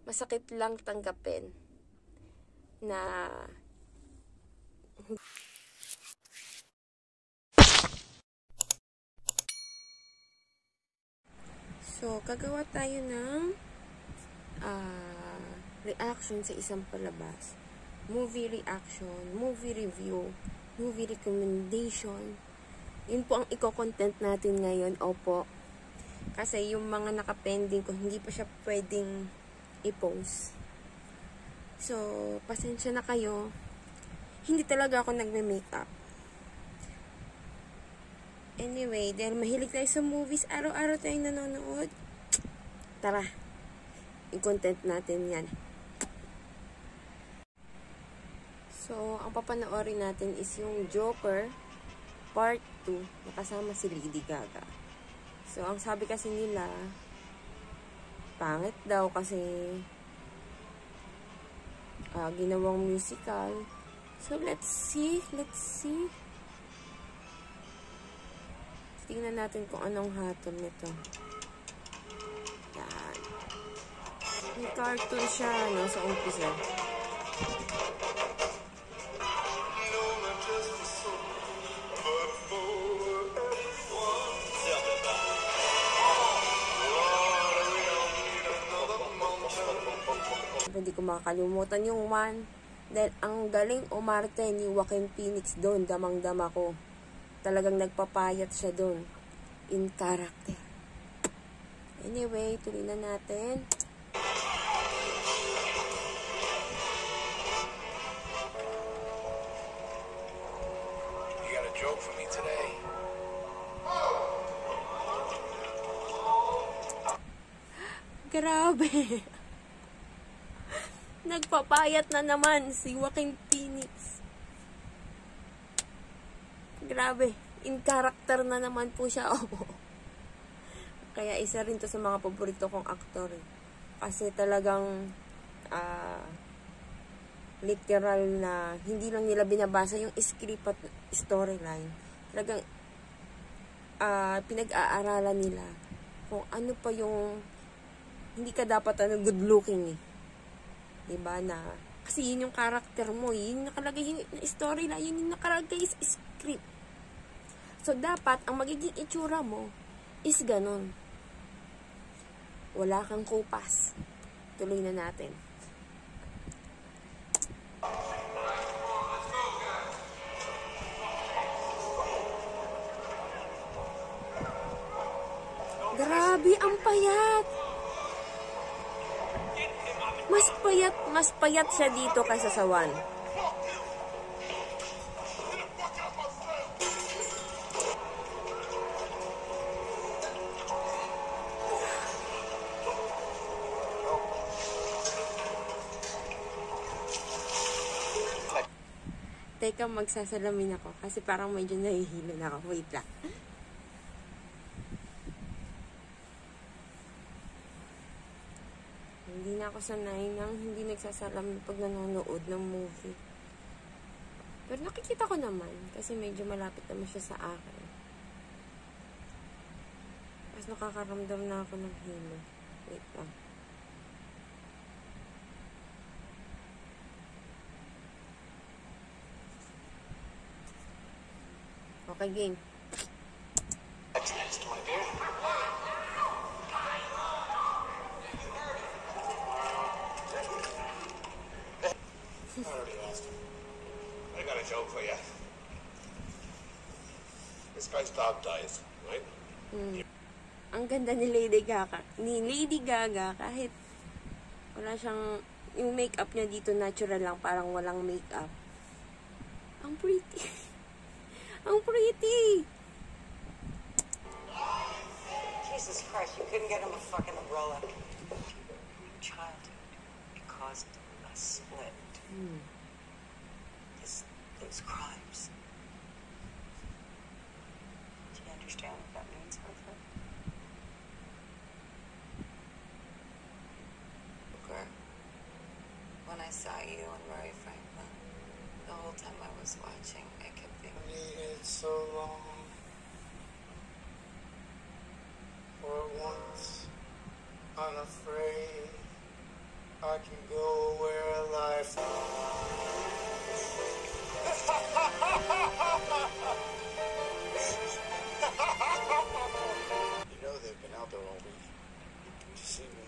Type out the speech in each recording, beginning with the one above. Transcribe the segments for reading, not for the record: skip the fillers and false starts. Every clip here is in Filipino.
Masakit lang tanggapin na gagawa tayo ng reaction sa isang palabas. Movie reaction, movie review, movie recommendation. Yun po ang i-content natin ngayon, opo. Kasi yung mga nakapending ko, hindi pa siya pwedeng i-post. So, pasensya na kayo. Hindi talaga ako nagme-makeup. Anyway, dahil mahilig tayo sa movies, araw-araw tayong nanonood, tara, i-content natin yan. So, ang papanoorin natin is yung Joker Part 2, nakasama si Lady Gaga. So, ang sabi kasi nila, pangit daw kasi ginawang musical. So, let's see. Tingnan natin kung anong hatol nito. Yan. May cartoon siya, no, sa umpisa. Hindi ko makakalimutan yung one. Dahil ang galing umarte ni Joaquin Phoenix doon, damang-dama ko. Talagang nagpapayat siya doon. In character. Anyway, tuloy na natin. You got a joke for me today? Grabe. Nagpapayat na naman si Joaquin Phoenix. Grabe. In character na naman po siya. Kaya isa rin to sa mga paborito kong aktor. Kasi talagang literal na hindi lang nila binabasa yung script at storyline. Talagang pinag-aaralan nila kung ano pa yung hindi ka dapat good looking eh. Diba na kasi yun yung character mo, yun yung nakalagay yung storyline, yun yung nakalagay sa script. So dapat ang magiging itsura mo is ganun. Wala kang kupas. Tuloy na natin. Grabe, ang payat. Mas payat siya dito kaysa sa one. Teka, magsasalamin ako kasi parang medyo nahihilo na ako. Wait lang. Hindi na ako sanay nang hindi nagsasalamin pag nanonood ng movie. Pero nakikita ko naman kasi medyo malapit naman siya sa akin. Mas nakakaramdam na ako ng hilo. Wait lang. Okay, game. What's next, my dear? I already asked him. I got a joke for you. This guy's dog dies, right? Ang ganda ni Lady Gaga. Kahit wala siyang, yung makeup niya dito natural lang, parang walang makeup. Ang pretty. Ang pretty. Jesus Christ, you couldn't get him a fucking umbrella. Childhood, it caused a split. Those crimes. Do you understand what that means, Arthur? Okay. When I saw you and Rory Frank was watching, I kept thinking, It's so long. For once, unafraid, I can go where life. You know they've been out there all week to see me.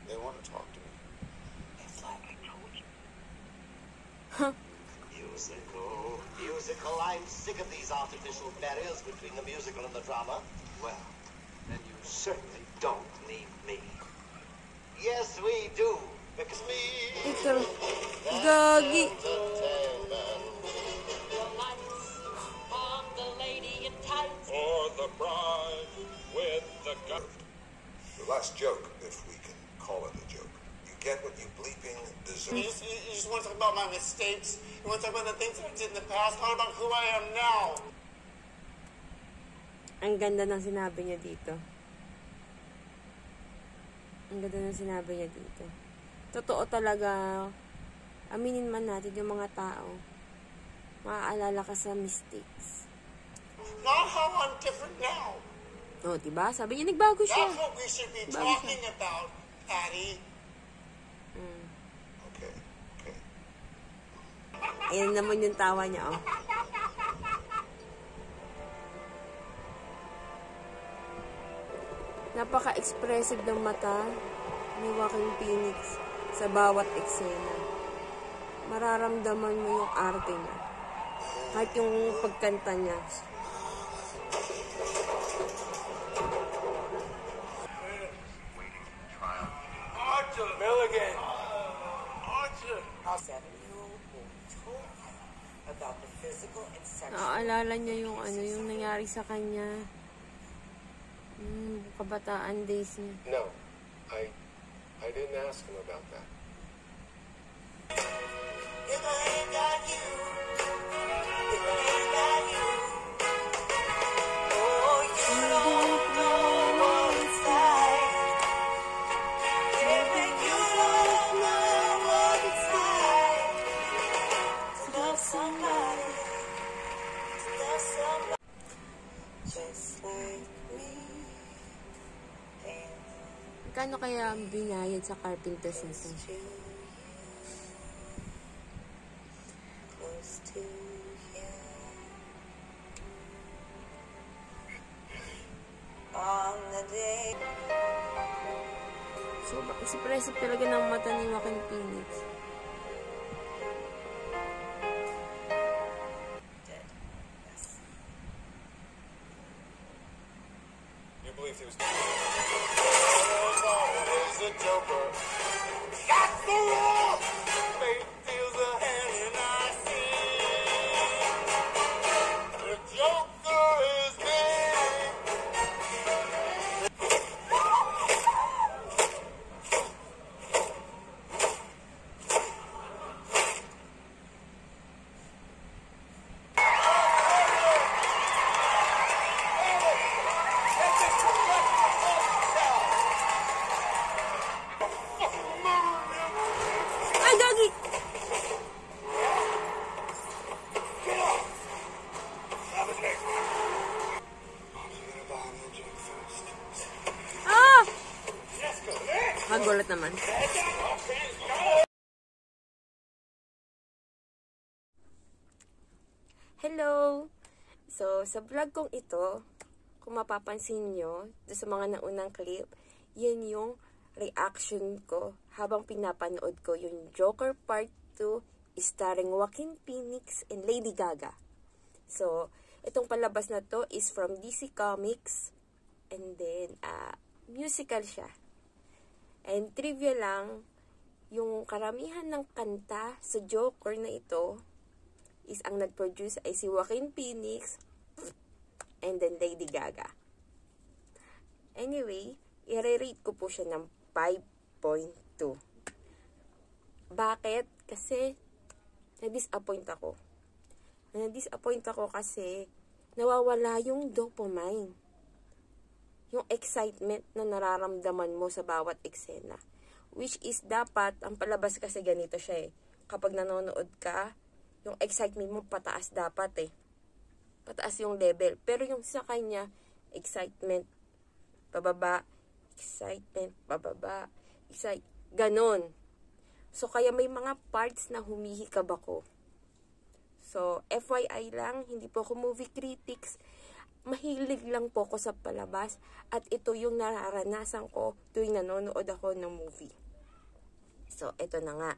They want to talk to me. it's like I told you. Musical. I'm sick of these artificial barriers between the musical and the drama. Well, then you certainly don't need me. Yes, we do. Because me, Ito. Gagi. Or the bride with the gun. The last joke, if we can call it a joke. You get what you bleeping deserve. You just want to talk about my mistakes. You want to talk about the things that I did in the past. Not about who I am now. Ang ganda ng sinabi niya dito. Ang ganda ng sinabi niya dito. Totoo talaga, aminin man natin yung mga tao, maaalala ka sa mistakes. Not how I'm different now. O, diba? Sabi niya, nagbago siya. That's what we should be Bago talking siya. about, Patty. Okay. Ayan naman yung tawa niya, oh. Napaka-expressive ng mata ni Joaquin Phoenix sa bawat eksena. Mararamdaman mo yung arte niya. Kahit yung pagkanta niya. Archer! Milligan! Archer! 7-year-old boy told her about the physical and sexual Naaalala niya yung ano, yung nangyari sa kanya. Kabataan days niya. No, I didn't ask him about that. if I ain't got you, if I ain't got you, oh, you don't know what it's like. Baby, you don't know what it's like to love somebody, just like me. Kano kaya ang binayad sa carpenters nito? Close to you. On the day. So, expressive talaga ng mata ni Joaquin Phoenix. dead. Yes. You believe he was... There's always a joker. Got the law! Fate deals a hand and I see. The joker is dead. Ay, Gagi! Ah! Magulat naman. Hello! So, sa vlog kong ito, kung mapapansin nyo, sa mga naunang clip, yun yung reaction ko habang pinapanood ko yung Joker Part 2 starring Joaquin Phoenix and Lady Gaga. So, itong palabas na to is from DC Comics and then, musical siya. And trivia lang, yung karamihan ng kanta sa Joker na ito is ang nag-produce ay si Joaquin Phoenix and then Lady Gaga. Anyway, i-rate ko po siya ng 5.2. Bakit? Kasi na-disappoint ako. Na-disappoint ako kasi nawawala yung dopamine. Yung excitement na nararamdaman mo sa bawat eksena. Which is dapat, ang palabas kasi ganito siya eh. Kapag nanonood ka, yung excitement mo pataas dapat eh. Pataas yung level. Pero yung sa kanya, excitement, pababa, excitement, pababa, ganon. So, kaya may mga parts na humihikab ako. So, FYI lang, hindi po ako movie critics. Mahilig lang po ako sa palabas. At ito yung nararanasan ko tuwing nanonood ako ng movie. So, ito na nga.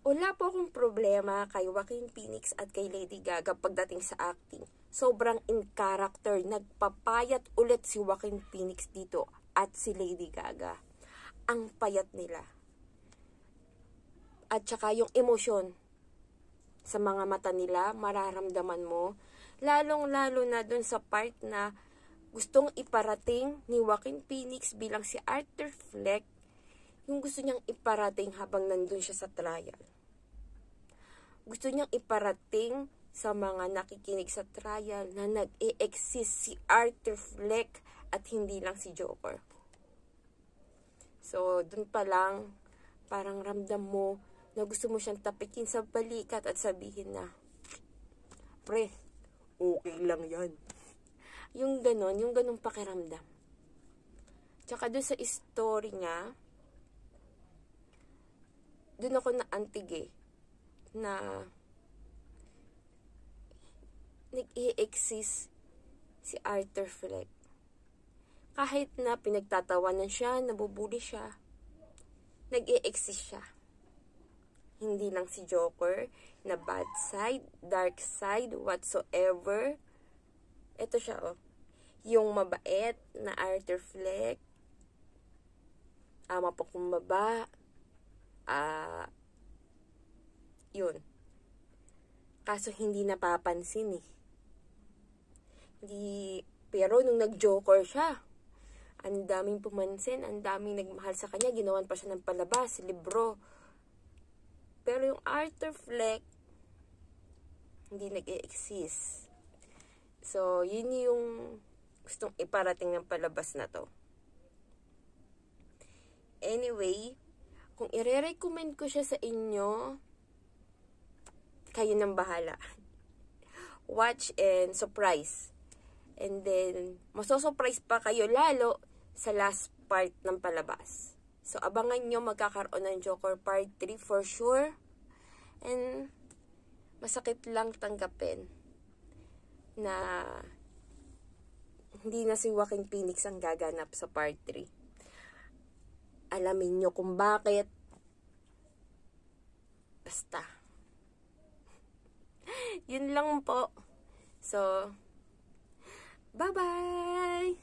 Wala po akong problema kay Joaquin Phoenix at kay Lady Gaga pagdating sa acting. Sobrang in character. Nagpapayat ulit si Joaquin Phoenix dito at si Lady Gaga. Ang payat nila. At saka yung emosyon sa mga mata nila, mararamdaman mo. Lalong-lalo na dun sa part na gustong iparating ni Joaquin Phoenix bilang si Arthur Fleck, yung gusto niyang iparating habang nandun siya sa trial. Gusto niyang iparating sa mga nakikinig sa trial na nag-e-exist si Arthur Fleck at hindi lang si Joker. So, dun pa lang, parang ramdam mo na gusto mo siyang tapikin sa balikat at sabihin na, pre, okay lang yan. Yung ganong pakiramdam. Tsaka dun sa story niya, dun ako naantig na nag-i-exist si Arthur Fleck. Kahit na pinagtatawanan siya, nabubuli siya, nag-i-exist siya. Hindi lang si Joker na bad side, dark side, whatsoever. Ito siya, oh. Yung mabait na Arthur Fleck, mapakumbaba, yun. Kaso hindi napapansin eh. Pero nung nag-Joker siya, ang daming pumansin, ang daming nagmahal sa kanya, ginawan pa siya ng palabas, libro. Pero yung Arthur Fleck, hindi nag-e-exist. So, yun yung gustong iparating ng palabas na to. Anyway, kung ire-recommend ko siya sa inyo, kayo nang bahala. Watch and surprise. And then, masosurprise pa kayo lalo sa last part ng palabas. So, abangan nyo magkakaroon ng Joker Part 3 for sure. And, masakit lang tanggapin na hindi na si Joaquin Phoenix ang gaganap sa Part 3. Alamin nyo kung bakit. Basta. Yun lang po. So, bye-bye!